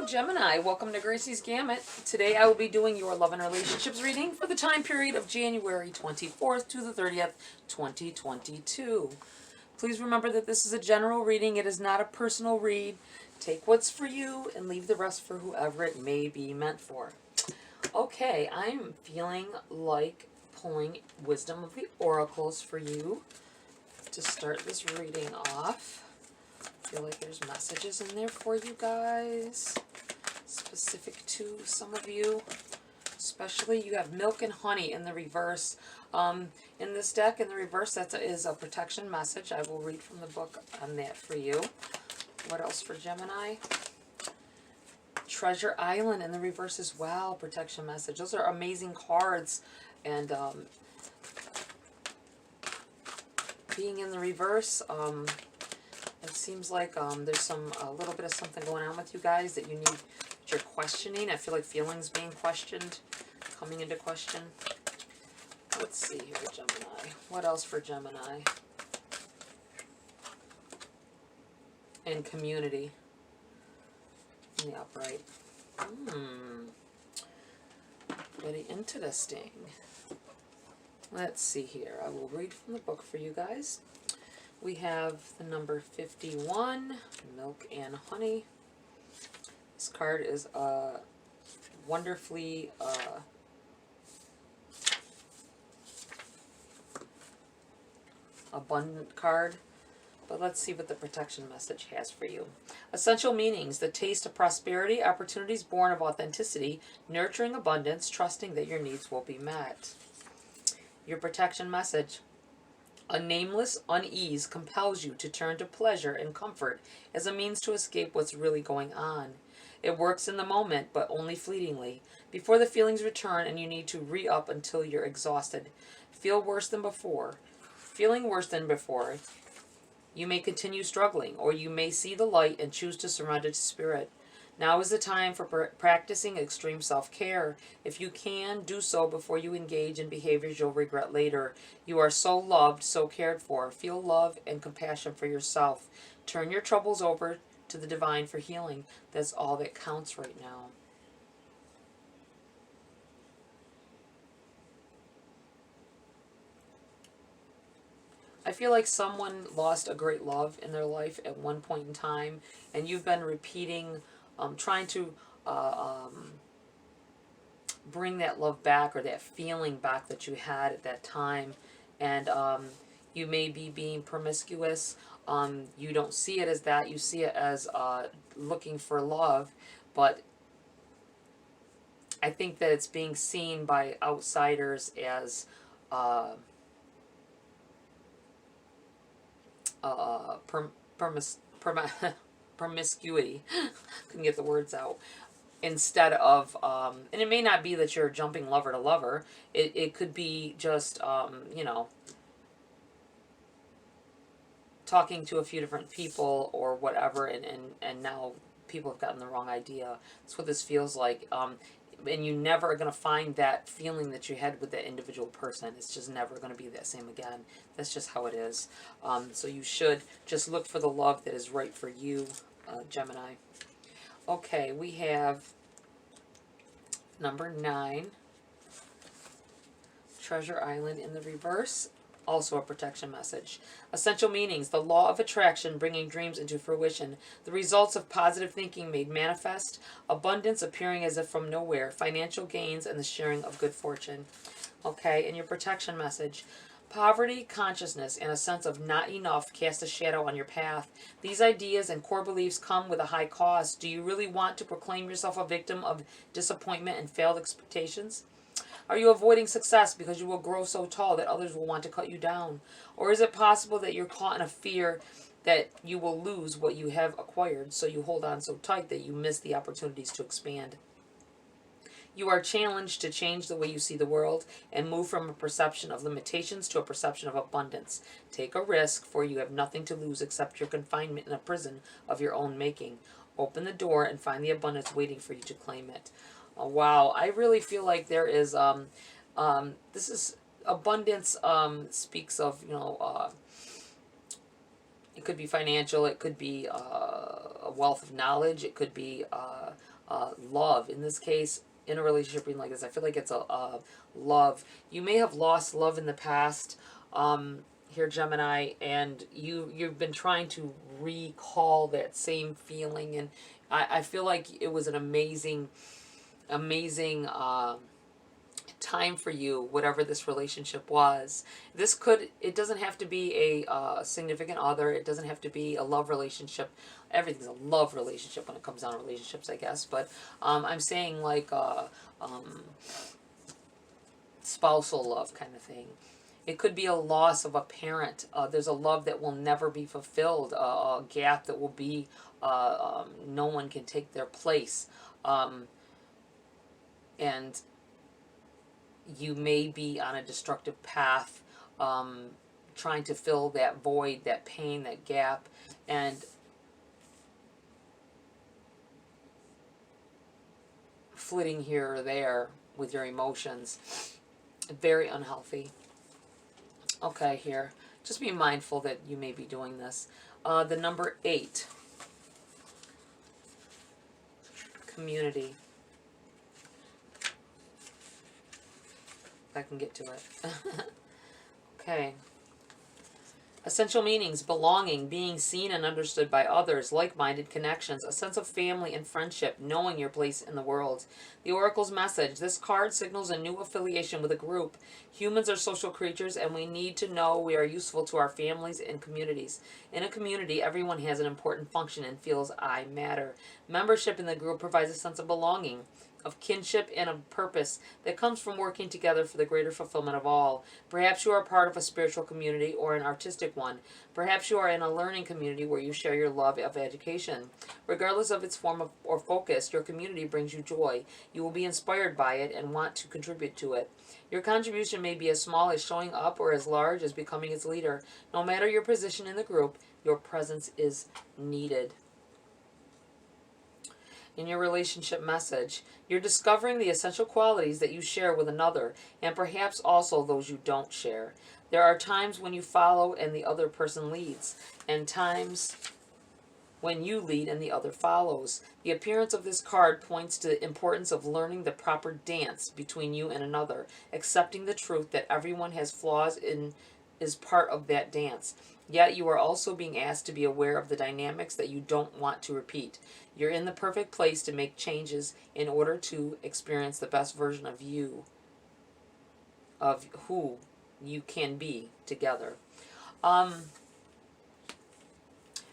Gemini, welcome to Gracie's Gamut. Today I will be doing your love and relationships reading for the time period of January 24th to the 30th, 2022. Please remember that this is a general reading. It is not a personal read. Take what's for you and leave the rest for whoever it may be meant for. Okay, I'm feeling like pulling Wisdom of the Oracles for you to start this reading off. I feel like there's messages in there for you guys, specific to some of you. Especially, you have Milk and Honey in the reverse. In this deck, in the reverse, that is a protection message. I will read from the book on that for you. What else for Gemini? Treasure Island in the reverse as well, protection message. Those are amazing cards. And being in the reverse, it seems like there's a little bit of something going on with you guys that you're questioning. I feel like feelings being questioned, coming into question. Let's see here, Gemini. What else for Gemini? And community in the upright. Very interesting. Let's see here. I will read from the book for you guys. We have the number 51, Milk and Honey. This card is a wonderfully abundant card. But let's see what the protection message has for you. Essential meanings: the taste of prosperity, opportunities born of authenticity, nurturing abundance, trusting that your needs will be met. Your protection message: a nameless unease compels you to turn to pleasure and comfort as a means to escape what's really going on. It works in the moment, but only fleetingly, before the feelings return and you need to re-up until you're exhausted. Feel worse than before. Feeling worse than before, you may continue struggling, or you may see the light and choose to surrender to spirit. Now is the time for practicing extreme self-care. If you can, do so before you engage in behaviors you'll regret later. You are so loved, so cared for. Feel love and compassion for yourself. Turn your troubles over to the divine for healing. That's all that counts right now. I feel like someone lost a great love in their life at one point in time, and you've been repeating, trying to bring that love back, or that feeling back that you had at that time. And you may be being promiscuous. You don't see it as that. You see it as looking for love. But I think that it's being seen by outsiders as promiscuity. Couldn't get the words out. Instead of, and it may not be that you're jumping lover to lover. It could be just, you know, talking to a few different people or whatever, and now people have gotten the wrong idea. That's what this feels like. And you never are going to find that feeling that you had with that individual person. It's just never going to be that same again. That's just how it is. So you should just look for the love that is right for you, Gemini. Okay, we have number 9, Treasure Island in the reverse. Also a protection message. Essential meanings: the law of attraction bringing dreams into fruition, the results of positive thinking made manifest, abundance appearing as if from nowhere, financial gains, and the sharing of good fortune. Okay, and your protection message: poverty, consciousness, and a sense of not enough cast a shadow on your path. These ideas and core beliefs come with a high cost. Do you really want to proclaim yourself a victim of disappointment and failed expectations? Are you avoiding success because you will grow so tall that others will want to cut you down? Or is it possible that you're caught in a fear that you will lose what you have acquired, so you hold on so tight that you miss the opportunities to expand? You are challenged to change the way you see the world and move from a perception of limitations to a perception of abundance. Take a risk, for you have nothing to lose except your confinement in a prison of your own making. Open the door and find the abundance waiting for you to claim it. Oh, wow, I really feel like there is, this is, abundance speaks of, you know, it could be financial, it could be a wealth of knowledge, it could be love. In this case, in a relationship being like this, I feel like it's a love. You may have lost love in the past, here, Gemini, and you've been trying to recall that same feeling, and I feel like it was an amazing time for you, whatever this relationship was. It doesn't have to be a significant other. It doesn't have to be a love relationship. Everything's a love relationship when it comes down to relationships, I guess. But I'm saying like spousal love kind of thing. It could be a loss of a parent. There's a love that will never be fulfilled, a gap that will be, no one can take their place. And you may be on a destructive path, trying to fill that void, that pain, that gap, and flitting here or there with your emotions. Very unhealthy. Okay, here. Just be mindful that you may be doing this. The number 8. Community. I can get to it. Okay. Essential meanings: belonging, being seen and understood by others, like-minded connections, a sense of family and friendship, knowing your place in the world. The Oracle's message: this card signals a new affiliation with a group. Humans are social creatures, and we need to know we are useful to our families and communities. In a community, everyone has an important function and feels I matter. Membership in the group provides a sense of belonging, of kinship, and of purpose that comes from working together for the greater fulfillment of all. Perhaps you are part of a spiritual community or an artistic one. Perhaps you are in a learning community where you share your love of education. Regardless of its form or focus, your community brings you joy. You will be inspired by it and want to contribute to it. Your contribution may be as small as showing up or as large as becoming its leader. No matter your position in the group, your presence is needed. In your relationship message, you're discovering the essential qualities that you share with another, and perhaps also those you don't share. There are times when you follow and the other person leads, and times when you lead and the other follows. The appearance of this card points to the importance of learning the proper dance between you and another, accepting the truth that everyone has flaws and is part of that dance. Yet you are also being asked to be aware of the dynamics that you don't want to repeat. You're in the perfect place to make changes in order to experience the best version of you, of who you can be together.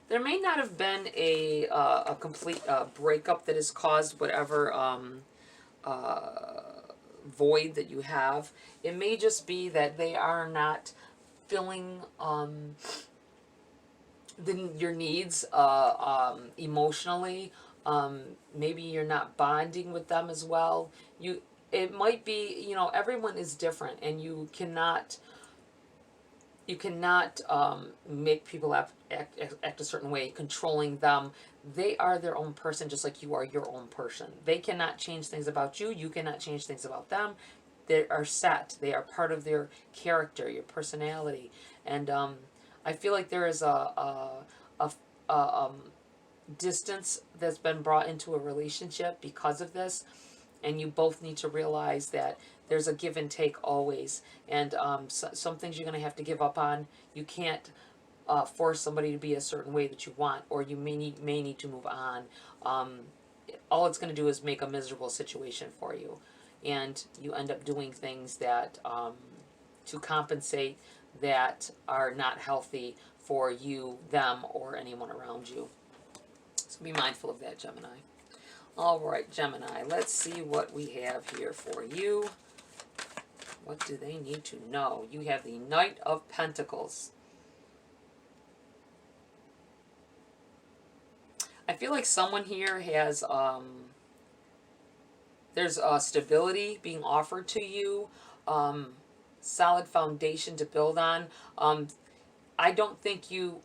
There may not have been a complete breakup that has caused whatever void that you have. It may just be that they are not filling your needs emotionally. Maybe you're not bonding with them as well. It might be, everyone is different, and you cannot make people act a certain way, controlling them. They are their own person, just like you are your own person. They cannot change things about you. You cannot change things about them. They are set. They are part of their character, your personality. And I feel like there is a distance that's been brought into a relationship because of this. And you both need to realize that there's a give and take always. And some things you're going to have to give up on. You can't force somebody to be a certain way that you want, or you may need to move on. All it's going to do is make a miserable situation for you. And you end up doing things that to compensate that are not healthy for you, them, or anyone around you. So be mindful of that, Gemini. All right, Gemini, let's see what we have here for you. What do they need to know? You have the Knight of Pentacles. I feel like someone here has, there's stability being offered to you, solid foundation to build on. I think you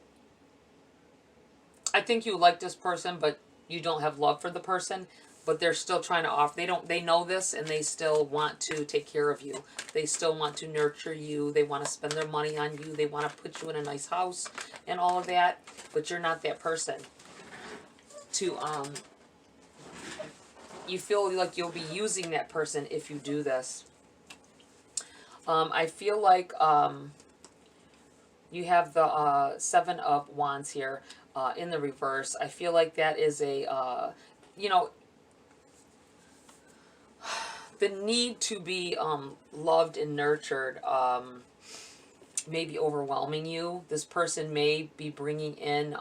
like this person, but you don't have love for the person, but they're still trying to offer. They know this, and they still want to take care of you. They still want to nurture you. They want to spend their money on you. They want to put you in a nice house and all of that, but you're not that person to you feel like you'll be using that person if you do this. I feel like you have the Seven of Wands here in the reverse. I feel like that is a, you know, the need to be loved and nurtured may be overwhelming you. This person may be bringing in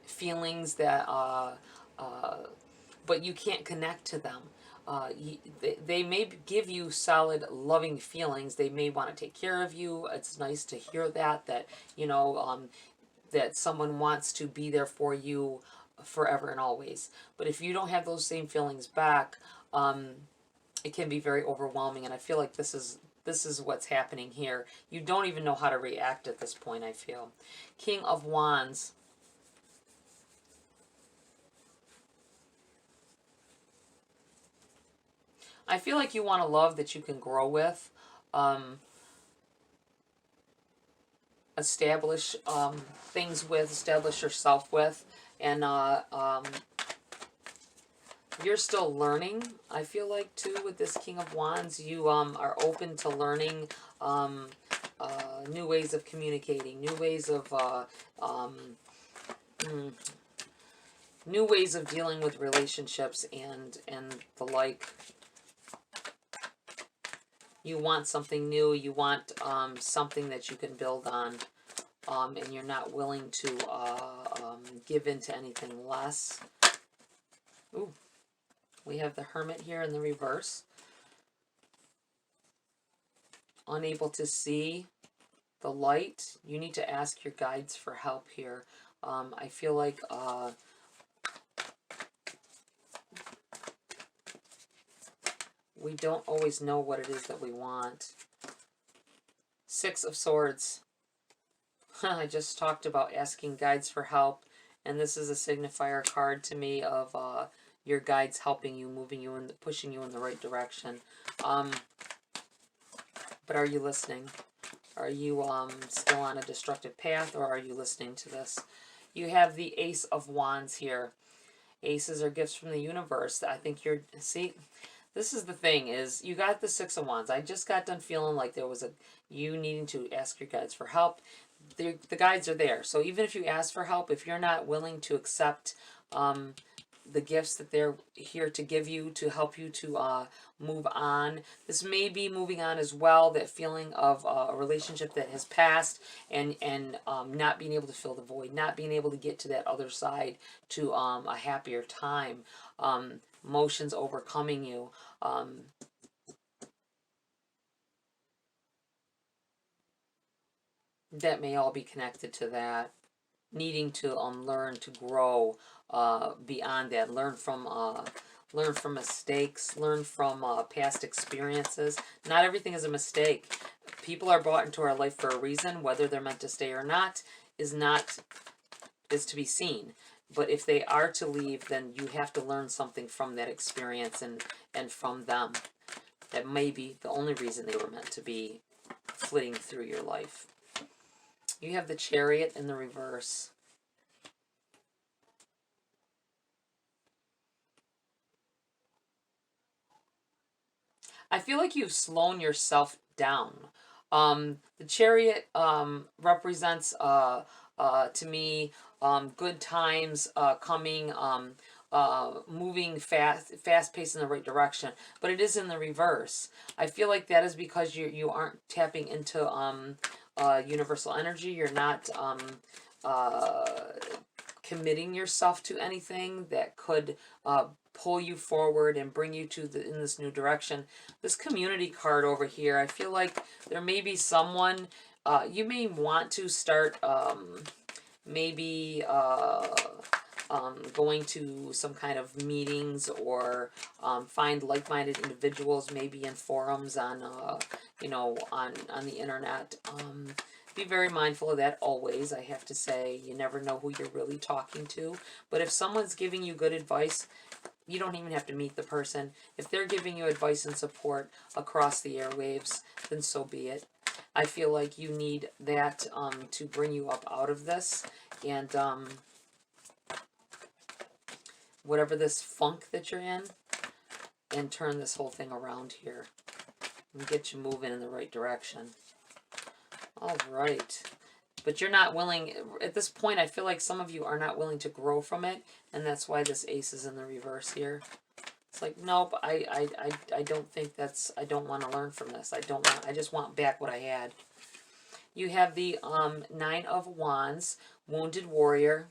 feelings that, but you can't connect to them. They may give you solid, loving feelings. They may want to take care of you. It's nice to hear that, you know, that someone wants to be there for you forever and always. But if you don't have those same feelings back, it can be very overwhelming. And I feel like this is what's happening here. You don't even know how to react at this point, I feel. King of Wands. I feel like you want a love that you can grow with, establish things with, establish yourself with, and you're still learning, I feel like, too, with this King of Wands. You are open to learning new ways of communicating, new ways of new ways of dealing with relationships and the like. You want something new. You want something that you can build on, and you're not willing to give in to anything less. Ooh, we have the Hermit here in the reverse. Unable to see the light. You need to ask your guides for help here. I feel like we don't always know what it is that we want. Six of Swords. I just talked about asking guides for help, and this is a signifier card to me of your guides helping you, moving you, and pushing you in the right direction. But are you listening? Are you still on a destructive path, or are you listening to this? You have the Ace of Wands here. Aces are gifts from the universe. I think you're, see, this is the thing, is you got the Six of Wands. I just got done feeling like there was you needing to ask your guides for help. The guides are there. So even if you ask for help, if you're not willing to accept the gifts that they're here to give you, to help you to move on. This may be moving on as well, that feeling of a relationship that has passed, and not being able to fill the void, not being able to get to that other side to a happier time, emotions overcoming you. That may all be connected to that. Needing to learn to grow beyond that. Learn from mistakes. Learn from past experiences. Not everything is a mistake. People are brought into our life for a reason. Whether they're meant to stay or not is to be seen. But if they are to leave, then you have to learn something from that experience and from them. That may be the only reason they were meant to be flitting through your life. You have the Chariot in the reverse. I feel like you've slowed yourself down. The Chariot represents, to me, good times coming, moving fast-paced in the right direction. But it is in the reverse. I feel like that is because you aren't tapping into universal energy. You're not committing yourself to anything that could pull you forward and bring you to in this new direction. This Community card over here, I feel like there may be someone you may want to start maybe going to some kind of meetings, or find like-minded individuals, maybe in forums on you know, on the internet. Be very mindful of that always, I have to say. You never know who you're really talking to. But if someone's giving you good advice, you don't even have to meet the person. If they're giving you advice and support across the airwaves, then so be it. I feel like you need that to bring you up out of this. And whatever this funk that you're in, and turn this whole thing around here and get you moving in the right direction. All right. But you're not willing, at this point, I feel like some of you are not willing to grow from it, and that's why this ace is in the reverse here. It's like, nope, I don't think that's, I don't want to learn from this. I just want back what I had. You have the 9 of Wands, Wounded Warrior.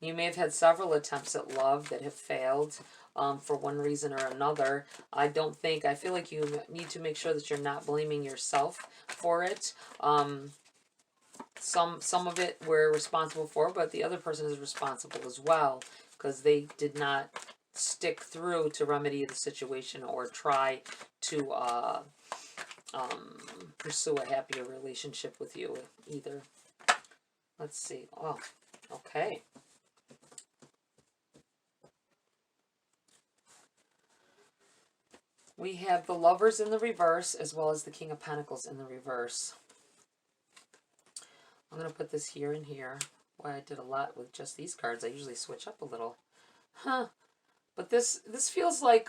You may have had several attempts at love that have failed for one reason or another. I feel like you need to make sure that you're not blaming yourself for it. Some of it we're responsible for, but the other person is responsible as well, because they did not stick through to remedy the situation or try to pursue a happier relationship with you either. Let's see. Oh, okay. We have the Lovers in the reverse, as well as the King of Pentacles in the reverse. I'm going to put this here and here. Boy, I did a lot with just these cards. I usually switch up a little. Huh. But this feels like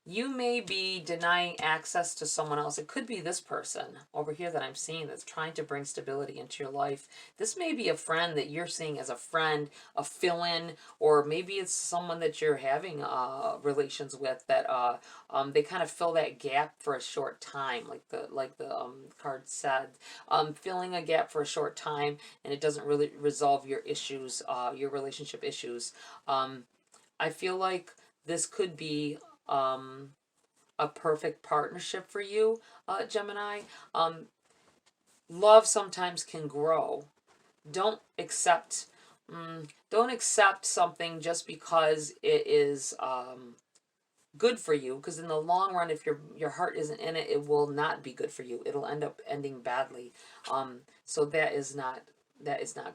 you may be denying access to someone else. It could be this person over here that I'm seeing that's trying to bring stability into your life. This may be a friend that you're seeing as a friend, a fill-in, or maybe it's someone that you're having relations with that they kind of fill that gap for a short time, like the card said, filling a gap for a short time, and it doesn't really resolve your issues, your relationship issues. I feel like this could be a perfect partnership for you, Gemini. Love sometimes can grow. Don't accept something just because it is good for you, because in the long run, if your heart isn't in it, it will not be good for you. It'll end up ending badly. So that is not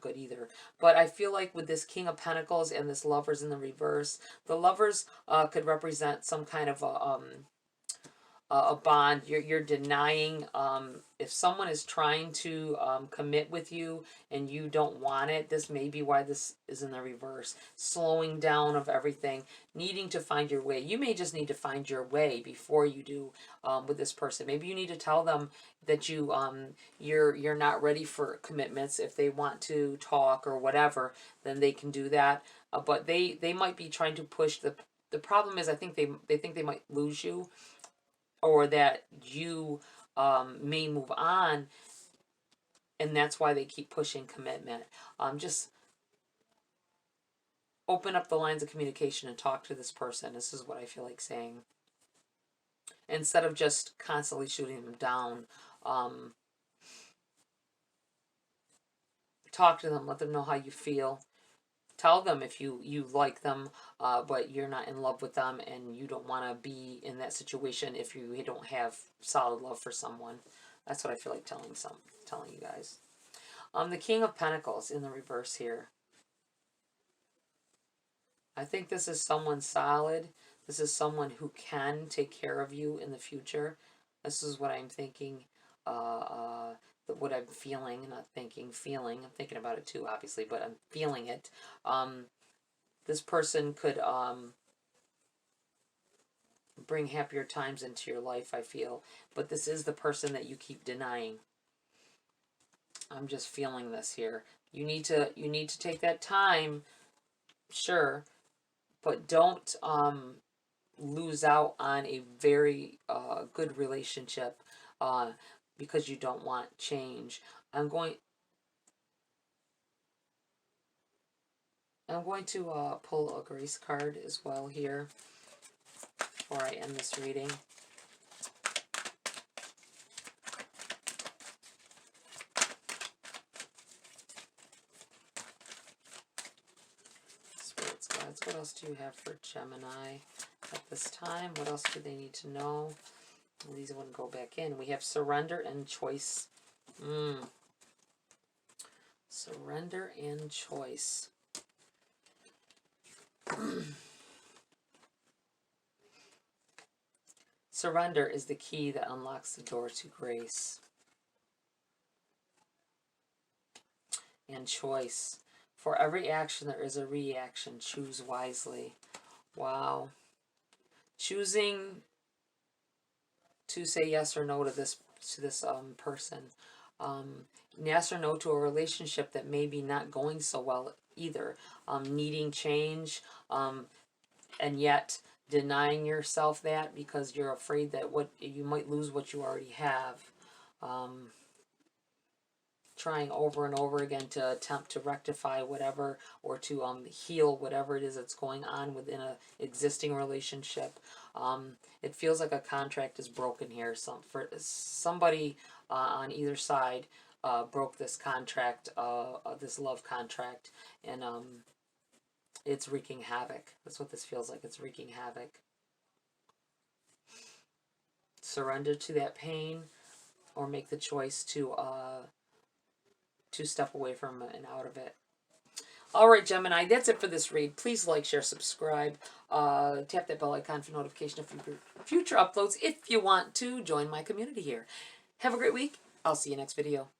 good either. But I feel like with this King of Pentacles and this Lovers in the reverse, the Lovers could represent some kind of a bond. You're denying, if someone is trying to commit with you and you don't want it, this may be why this is in the reverse. Slowing down of everything, needing to find your way. You may just need to find your way before you do with this person. Maybe you need to tell them that you're not ready for commitments. If they want to talk or whatever, then they can do that. But they might be trying to push the problem is, I think they think they might lose you, or that you may move on, and that's why they keep pushing commitment. Just open up the lines of communication and talk to this person. This is what I feel like saying. Instead of just constantly shooting them down, talk to them, let them know how you feel. Tell them if you like them, but you're not in love with them, and you don't want to be in that situation if you don't have solid love for someone. That's what I feel like telling you guys. The King of Pentacles in the reverse here. I think this is someone solid. This is someone who can take care of you in the future. This is what I'm thinking. What I'm feeling, not thinking, feeling. I'm thinking about it too, obviously, but I'm feeling it. This person could bring happier times into your life, I feel. But this is the person that you keep denying. I'm just feeling this here. You need to take that time, sure, but don't lose out on a very good relationship because you don't want change. I'm going to pull a Grace card as well here before I end this reading. Spirits, guides, what else do you have for Gemini at this time? What else do they need to know? These wouldn't go back in. We have surrender and choice. Surrender and choice. Surrender is the key that unlocks the door to grace. And choice. For every action, there is a reaction. Choose wisely. Wow. Choosing to say yes or no to this person. Yes or no to a relationship that may be not going so well either. Needing change, and yet denying yourself that because you're afraid that what you might lose what you already have. Trying over and over again to attempt to rectify whatever, or to heal whatever it is that's going on within a existing relationship. It feels like a contract is broken here. For somebody on either side broke this contract, this love contract, and it's wreaking havoc. That's what this feels like. It's wreaking havoc. Surrender to that pain, or make the choice to step away from it and out of it. All right, Gemini, that's it for this read. Please like, share, subscribe. Tap that bell icon for notification of future uploads if you want to join my community here. Have a great week. I'll see you next video.